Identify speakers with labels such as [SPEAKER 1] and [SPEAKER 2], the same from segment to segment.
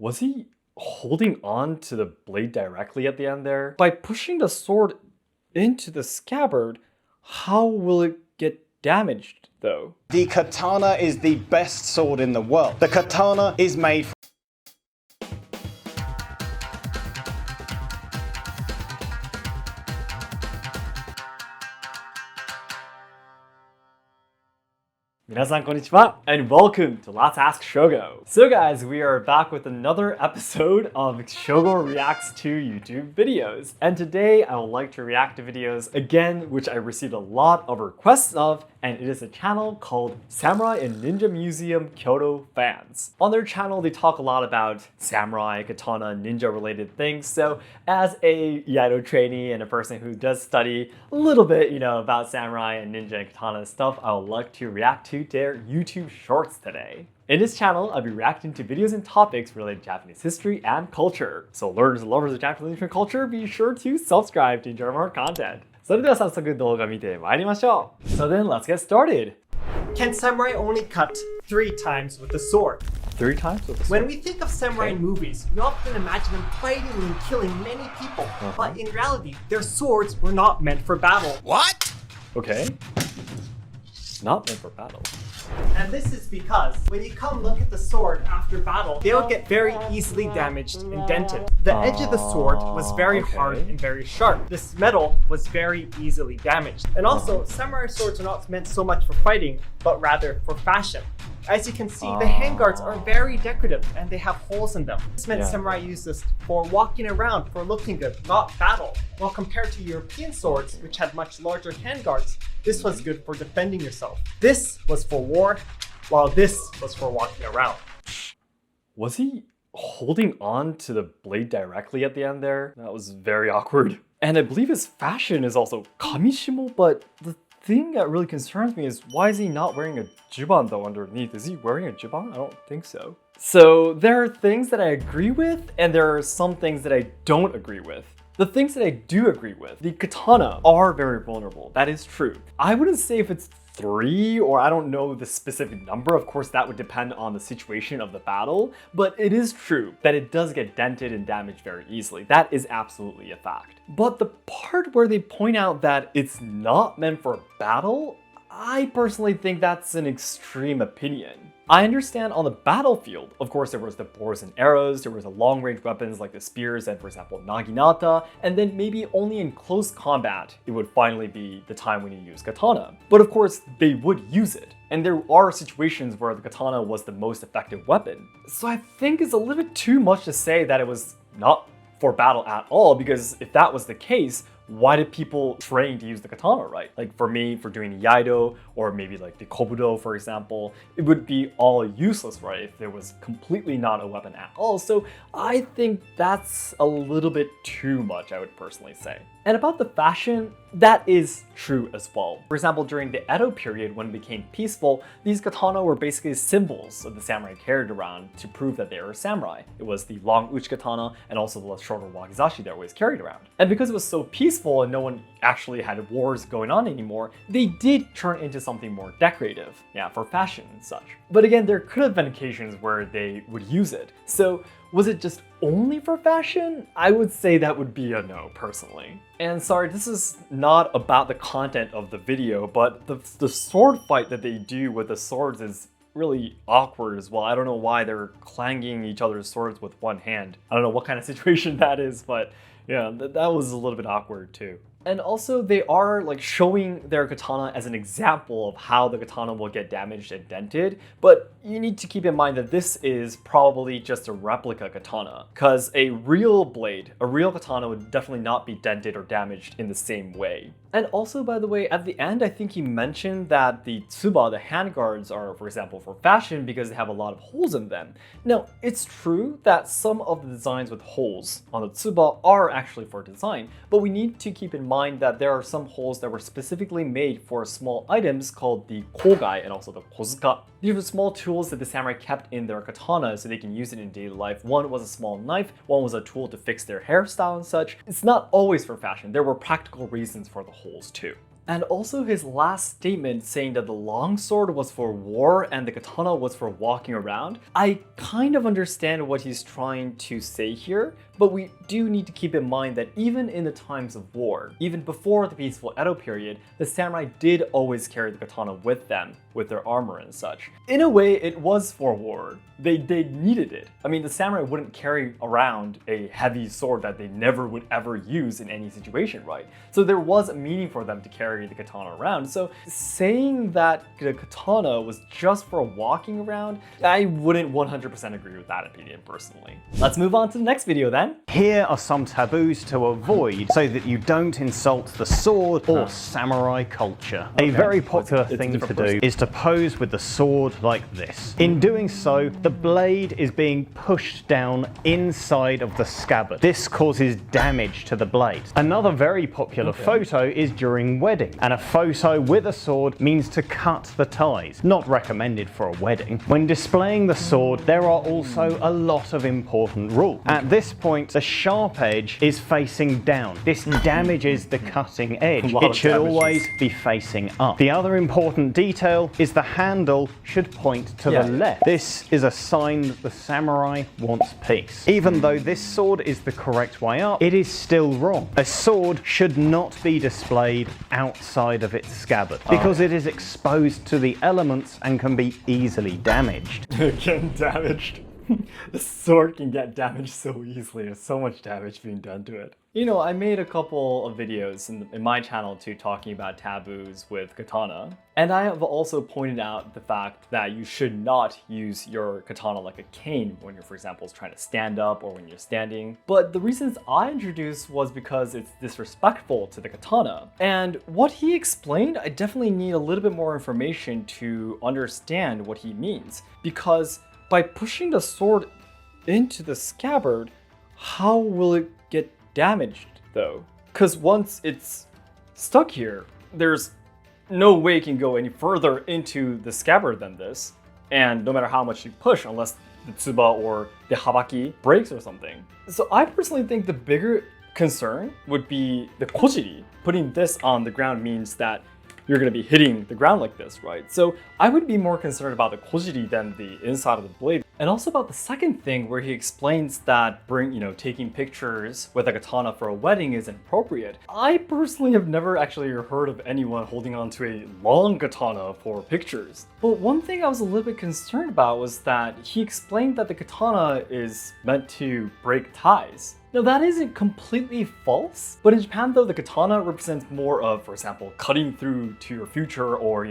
[SPEAKER 1] Was he holding on to the blade directly at the end there? By pushing the sword into the scabbard, how will it get damaged though?
[SPEAKER 2] The katana is the best sword in the world. The katana is made from
[SPEAKER 1] 皆さんこんにちは and welcome to Let's Ask Shogo. So guys, we are back with another episode of Shogo Reacts to YouTube videos. And today I would like to react to videos again, which I received a lot of requests of, and it is a channel called Samurai and Ninja Museum Kyoto Fans. On their channel, they talk a lot about samurai, katana, ninja related things. So as a Iaido trainee and a person who does study a little bit, about samurai and ninja and katana stuff, I would like to react to their YouTube shorts today. In this channel, I'll be reacting to videos and topics related to Japanese history and culture. So learners and lovers of Japanese history and culture, be sure to subscribe to enjoy more content. それでは早速動画見てまいりましょう. So then let's get started.
[SPEAKER 3] Can samurai only cut 3 times with the sword?
[SPEAKER 1] 3 times with the sword?
[SPEAKER 3] When we think of samurai in movies, we often imagine them fighting and killing many people. But in reality, their swords were not meant for battle.
[SPEAKER 2] What?
[SPEAKER 1] Okay. Not meant for battle.
[SPEAKER 3] And this is because when you come look at the sword after battle, they'll get very easily damaged and dented. The edge of the sword was very hard and very sharp. This metal was very easily damaged. And also, samurai swords are not meant so much for fighting, but rather for fashion. As you can see, the handguards are very decorative and they have holes in them. This meant samurai used this for walking around, for looking good, not battle. While compared to European swords, which had much larger handguards, this was good for defending yourself. This was for war, while this was for walking around.
[SPEAKER 1] Was he holding on to the blade directly at the end there? That was very awkward. And I believe his fashion is also kamishimo, but the thing that really concerns me is why is he not wearing a Jiban though underneath? Is he wearing a Jiban? I don't think so. So there are things that I agree with and there are some things that I don't agree with. The things that I do agree with, the katana are very vulnerable. That is true. I wouldn't say if it's 3 or I don't know the specific number. Of course, that would depend on the situation of the battle, but it is true that it does get dented and damaged very easily. That is absolutely a fact. But the part where they point out that it's not meant for battle, I personally think that's an extreme opinion. I understand on the battlefield, of course, there was the bows and arrows, there was the long-range weapons like the spears and, for example, naginata, and then maybe only in close combat, it would finally be the time when you use katana. But of course, they would use it. And there are situations where the katana was the most effective weapon. So I think it's a little bit too much to say that it was not for battle at all, because if that was the case, why did people train to use the katana, right? Like for me, for doing Iaido, or maybe like the kobudo, for example, it would be all useless, right? If there was completely not a weapon at all. So I think that's a little bit too much, I would personally say. And about the fashion, that is true as well. For example, during the Edo period, when it became peaceful, these katana were basically symbols of the samurai carried around to prove that they were samurai. It was the long uchi katana and also the shorter wakizashi that was carried around. And because it was so peaceful and no one actually had wars going on anymore, they did turn into something more decorative, for fashion and such. But again, there could have been occasions where they would use it. So was it just only for fashion? I would say that would be a no, personally. And sorry, this is not about the content of the video, but the sword fight that they do with the swords is really awkward as well. I don't know why they're clanging each other's swords with one hand. I don't know what kind of situation that is, but yeah, that was a little bit awkward too. And also they are like showing their katana as an example of how the katana will get damaged and dented, but you need to keep in mind that this is probably just a replica katana, because a real blade, a real katana would definitely not be dented or damaged in the same way. And also, by the way, at the end, I think he mentioned that the tsuba, the handguards, are, for example, for fashion because they have a lot of holes in them. Now, it's true that some of the designs with holes on the tsuba are actually for design, but we need to keep in mind that there are some holes that were specifically made for small items called the kogai and also the kozuka. These were small tools that the samurai kept in their katana so they can use it in daily life. One was a small knife, one was a tool to fix their hairstyle and such. It's not always for fashion. There were practical reasons for the holes too. And also his last statement saying that the longsword was for war and the katana was for walking around. I kind of understand what he's trying to say here, but we do need to keep in mind that even in the times of war, even before the peaceful Edo period, the samurai did always carry the katana with them, with their armor and such. In a way, it was for war. They needed it. I mean, the samurai wouldn't carry around a heavy sword that they never would ever use in any situation, right? So there was a meaning for them to carry the katana around. So saying that the katana was just for walking around, I wouldn't 100% agree with that opinion personally. Let's move on to the next video then.
[SPEAKER 2] Here are some taboos to avoid so that you don't insult the sword or samurai culture. A very popular thing to do is to pose with the sword like this. In doing so, the blade is being pushed down inside of the scabbard. This causes damage to the blade. Another very popular photo is during wedding, and a photo with a sword means to cut the ties. Not recommended for a wedding. When displaying the sword, there are also a lot of important rules. At this point, the sharp edge is facing down. This damages the cutting edge. It should always be facing up. The other important detail is the handle should point to the left. This is a sign that the samurai wants peace. Even though this sword is the correct way up, it is still wrong. A sword should not be displayed outside of its scabbard because it is exposed to the elements and can be easily damaged.
[SPEAKER 1] Getting damaged. The sword can get damaged so easily. There's so much damage being done to it. You know, I made a couple of videos in my channel too talking about taboos with katana. And I have also pointed out the fact that you should not use your katana like a cane when you're, for example, trying to stand up or when you're standing. But the reasons I introduced was because it's disrespectful to the katana. And what he explained, I definitely need a little bit more information to understand what he means. Because by pushing the sword into the scabbard, how will it get damaged though? Because once it's stuck here, there's no way it can go any further into the scabbard than this. And no matter how much you push, unless the tsuba or the habaki breaks or something. So I personally think the bigger concern would be the kojiri. Putting this on the ground means that you're going to be hitting the ground like this, right? So I would be more concerned about the kojiri than the inside of the blade. And also about the second thing where he explains that taking pictures with a katana for a wedding is inappropriate. I personally have never actually heard of anyone holding on to a long katana for pictures. But one thing I was a little bit concerned about was that he explained that the katana is meant to break ties. Now that isn't completely false, but in Japan though, the katana represents more of, for example, cutting through to your future or,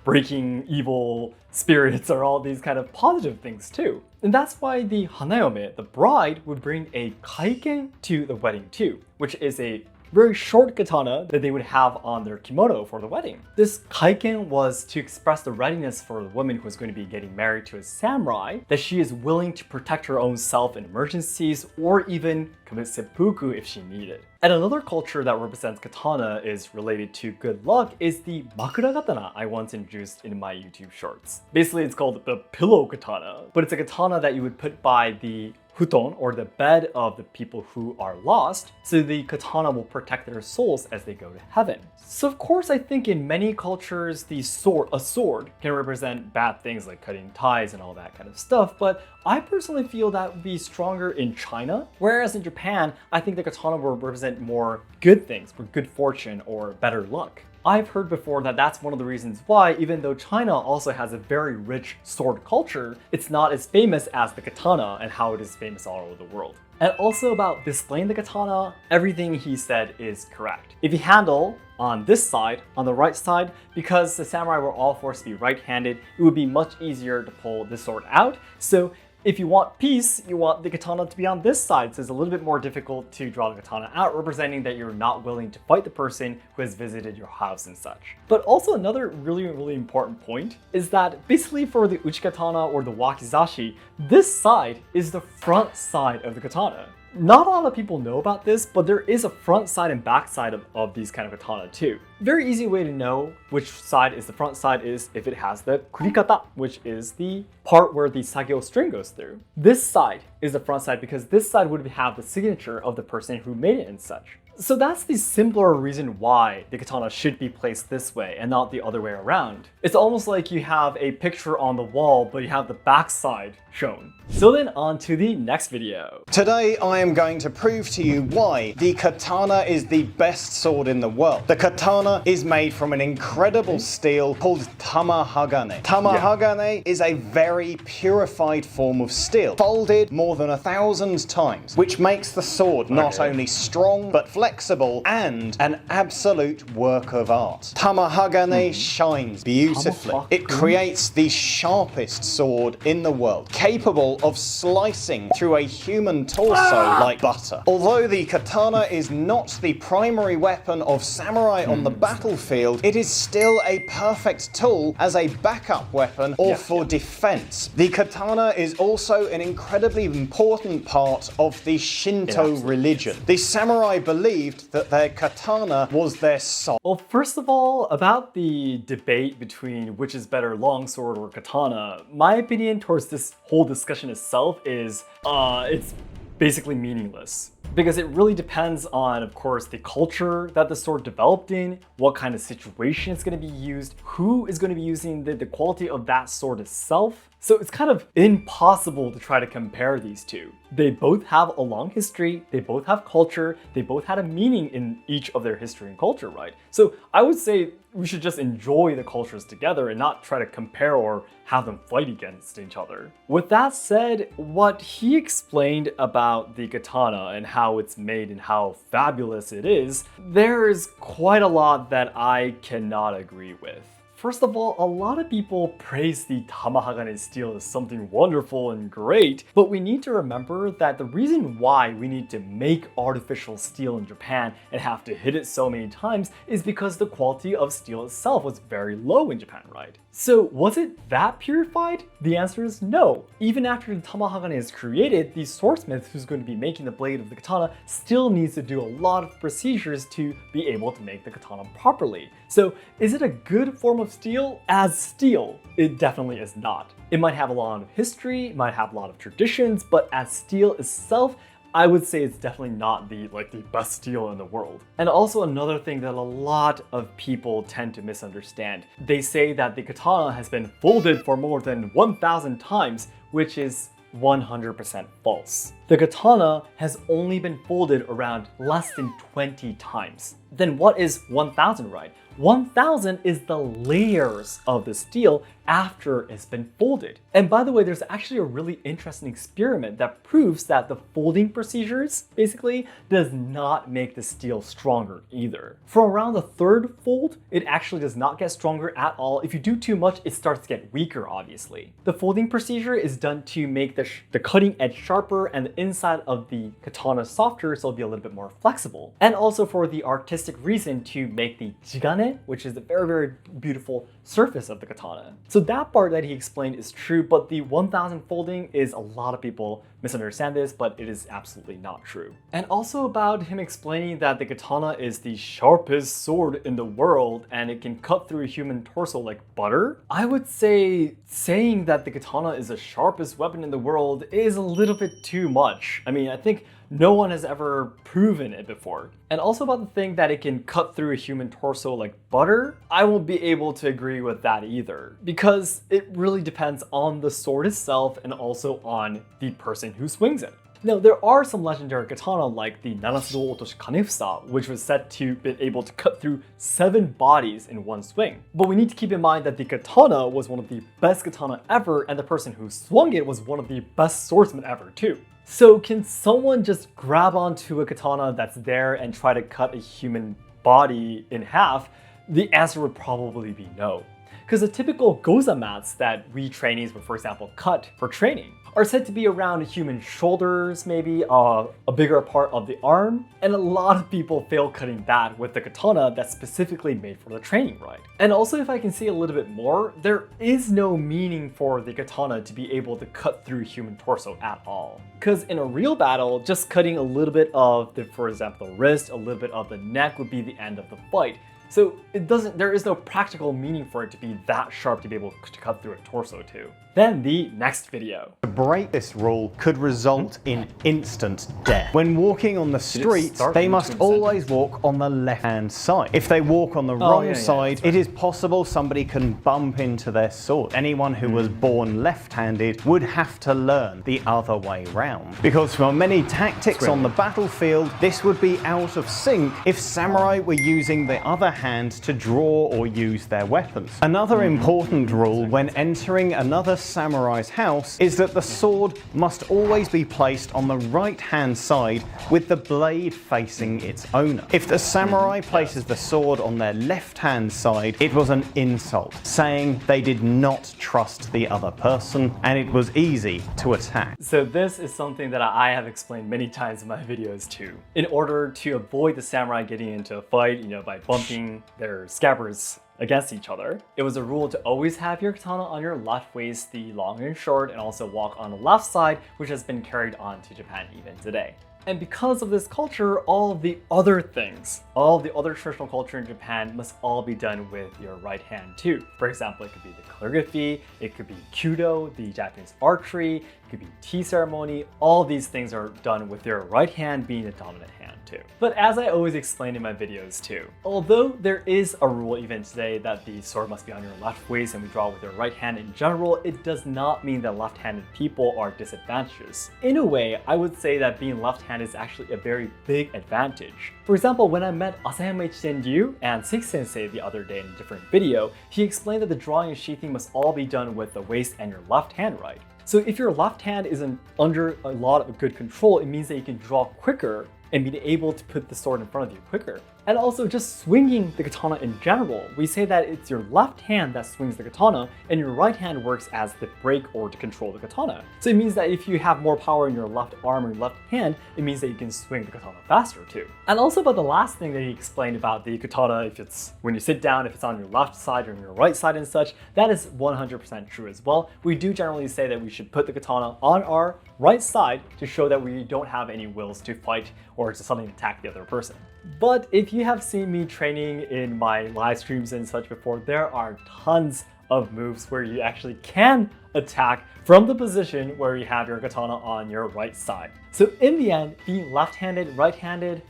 [SPEAKER 1] breaking evil spirits or all these kind of positive things too. And that's why the hanayome, the bride, would bring a kaiken to the wedding too, which is a very short katana that they would have on their kimono for the wedding. This kaiken was to express the readiness for the woman who was going to be getting married to a samurai, that she is willing to protect her own self in emergencies or even commit seppuku if she needed. And another culture that represents katana is related to good luck is the makura katana I once introduced in my YouTube shorts. Basically, it's called the pillow katana, but it's a katana that you would put by the futon, or the bed of the people who are lost, so the katana will protect their souls as they go to heaven. So of course, I think in many cultures, a sword can represent bad things like cutting ties and all that kind of stuff, but I personally feel that would be stronger in China, whereas in Japan, I think the katana will represent more good things, for good fortune or better luck. I've heard before that that's one of the reasons why, even though China also has a very rich sword culture, it's not as famous as the katana and how it is famous all over the world. And also about displaying the katana, everything he said is correct. If you handle on this side, on the right side, because the samurai were all forced to be right-handed, it would be much easier to pull this sword out. So if you want peace, you want the katana to be on this side, so it's a little bit more difficult to draw the katana out, representing that you're not willing to fight the person who has visited your house and such. But also another really important point is that basically for the uchikatana or the wakizashi, this side is the front side of the katana. Not a lot of people know about this, but there is a front side and back side of these kind of katana too. Very easy way to know which side is the front side is if it has the kurikata, which is the part where the sagyo string goes through. This side is the front side because this side would have the signature of the person who made it and such. So that's the simpler reason why the katana should be placed this way and not the other way around. It's almost like you have a picture on the wall, but you have the backside shown. So then on to the next video.
[SPEAKER 2] Today I am going to prove to you why the katana is the best sword in the world. The katana is made from an incredible steel called tamahagane. Tamahagane is a very purified form of steel, folded more than 1,000 times, which makes the sword not only strong but flexible and an absolute work of art. Tamahagane shines beautifully. It creates the sharpest sword in the world, capable of slicing through a human torso like butter. Although the katana is not the primary weapon of samurai on the battlefield, it is still a perfect tool as a backup weapon or for defense. The katana is also an incredibly important part of the Shinto religion. The samurai believed that their katana was their soul.
[SPEAKER 1] Well, first of all, about the debate between which is better, longsword or katana, my opinion towards this whole discussion itself is it's basically meaningless. Because it really depends on, of course, the culture that the sword developed in, what kind of situation it's going to be used, who is going to be using the quality of that sword itself. So it's kind of impossible to try to compare these two. They both have a long history, they both have culture, they both had a meaning in each of their history and culture, right? So I would say we should just enjoy the cultures together and not try to compare or have them fight against each other. With that said, what he explained about the katana and how it's made and how fabulous it is, there is quite a lot that I cannot agree with. First of all, a lot of people praise the tamahagane steel as something wonderful and great, but we need to remember that the reason why we need to make artificial steel in Japan and have to hit it so many times is because the quality of steel itself was very low in Japan, right? So was it that purified? The answer is no. Even after the tamahagane is created, the swordsmith who's going to be making the blade of the katana still needs to do a lot of procedures to be able to make the katana properly. So is it a good form of steel? As steel, it definitely is not. It might have a lot of history, it might have a lot of traditions, but as steel itself, I would say it's definitely not the best steel in the world. And also another thing that a lot of people tend to misunderstand. They say that the katana has been folded for more than 1,000 times, which is 100% false. The katana has only been folded around less than 20 times. Then what is 1,000, right? 1,000 is the layers of the steel after it's been folded. And by the way, there's actually a really interesting experiment that proves that the folding procedures basically does not make the steel stronger either. For around the third fold, it actually does not get stronger at all. If you do too much, it starts to get weaker, obviously. The folding procedure is done to make the cutting edge sharper and the inside of the katana softer, so it'll be a little bit more flexible. And also for the artistic reason to make the jigane, which is the very, very beautiful surface of the katana. So that part that he explained is true, but the 1,000 folding is, a lot of people misunderstand this, but it is absolutely not true. And also about him explaining that the katana is the sharpest sword in the world and it can cut through a human torso like butter. I would say saying that the katana is the sharpest weapon in the world is a little bit too much. I mean, I think no one has ever proven it before. And also about the thing that it can cut through a human torso like butter, I won't be able to agree with that either, because it really depends on the sword itself and also on the person who swings it. Now, there are some legendary katana like the Nanatsudo Otoshi Kanefusa, which was said to be able to cut through 7 bodies in one swing. But we need to keep in mind that the katana was one of the best katana ever, and the person who swung it was one of the best swordsmen ever too. So can someone just grab onto a katana that's there and try to cut a human body in half? The answer would probably be no. Because the typical goza mats that we trainees would, for example, cut for training are said to be around human shoulders, maybe a bigger part of the arm, and a lot of people fail cutting that with the katana that's specifically made for the training ride. And also, if I can see a little bit more, there is no meaning for the katana to be able to cut through human torso at all. Because in a real battle, just cutting a little bit of the, for example, the wrist, a little bit of the neck would be the end of the fight. So there is no practical meaning for it to be that sharp to be able to cut through a torso too. Then the next video.
[SPEAKER 2] To break this rule could result in instant death. When walking on the streets, they must always walk on the left-hand side. If they walk on the wrong side, it is possible somebody can bump into their sword. Anyone who was born left-handed would have to learn the other way round. Because for many tactics on the battlefield, this would be out of sync if samurai were using the other hand to draw or use their weapons. Another important rule when entering another samurai's house is that the sword must always be placed on the right-hand side with the blade facing its owner. If the samurai places the sword on their left-hand side, it was an insult, saying they did not trust the other person and it was easy to attack.
[SPEAKER 1] So this is something that I have explained many times in my videos too. In order to avoid the samurai getting into a fight, by bumping their scabbards against each other, it was a rule to always have your katana on your left waist, the long and short, and also walk on the left side, which has been carried on to Japan even today. And because of this culture, all of the other things, all of the other traditional culture in Japan must all be done with your right hand too. For example, it could be the calligraphy, it could be Kyudo, the Japanese archery, it could be tea ceremony. All these things are done with your right hand being the dominant hand too. But as I always explain in my videos too, although there is a rule even today that the sword must be on your left waist and we draw with your right hand in general, it does not mean that left-handed people are disadvantaged. In a way, I would say that being left-handed is actually a very big advantage. For example, when I met Asayama Ichiten-ryu and Six Sensei the other day in a different video, he explained that the drawing and sheathing must all be done with the waist and your left hand right. So if your left hand is under a lot of good control, it means that you can draw quicker and be able to put the sword in front of you quicker. And also just swinging the katana in general, we say that it's your left hand that swings the katana and your right hand works as the brake or to control the katana. So it means that if you have more power in your left arm or left hand, it means that you can swing the katana faster too. And also about the last thing that he explained about the katana, if it's when you sit down, if it's on your left side or on your right side and such, that is 100% true as well. We do generally say that we should put the katana on our right side to show that we don't have any wills to fight or to suddenly attack the other person. But if you have seen me training in my live streams and such before, there are tons of moves where you actually can attack from the position where you have your katana on your right side. So in the end, being left-handed, right-handed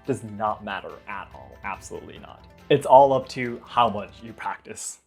[SPEAKER 1] does not matter at all. Absolutely not. It's all up to how much you practice.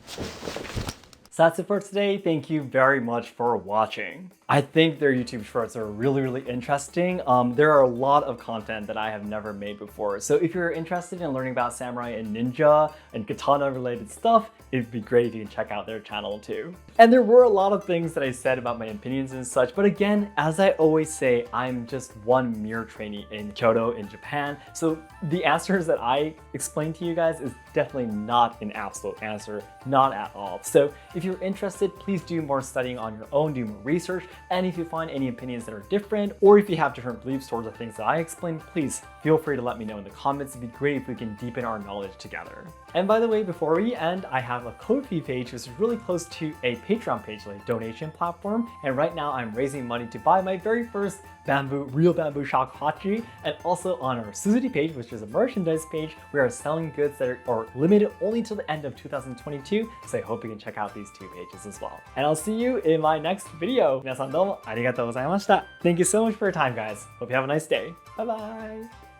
[SPEAKER 1] So that's it for today. Thank you very much for watching. I think their YouTube shorts are really interesting. There are a lot of content that I have never made before. So if you're interested in learning about samurai and ninja and katana related stuff, it'd be great if you can check out their channel too. And there were a lot of things that I said about my opinions and such, but again, as I always say, I'm just one mere trainee in Kyoto in Japan. So the answers that I explained to you guys is definitely not an absolute answer, not at all. So if you're interested, please do more studying on your own, do more research. And if you find any opinions that are different, or if you have different beliefs towards the things that I explained, please feel free to let me know in the comments. It'd be great if we can deepen our knowledge together. And by the way, before we end, I have a Ko-fi page which is really close to a Patreon page, like a donation platform. And right now I'm raising money to buy my very first real bamboo shakuhachi. And also on our Suzuki page, which is a merchandise page, we are selling goods that are limited only till the end of 2022. So I hope you can check out these two pages as well. And I'll see you in my next video. 皆さんどうもありがとうございました. Thank you so much for your time, guys. Hope you have a nice day. Bye bye.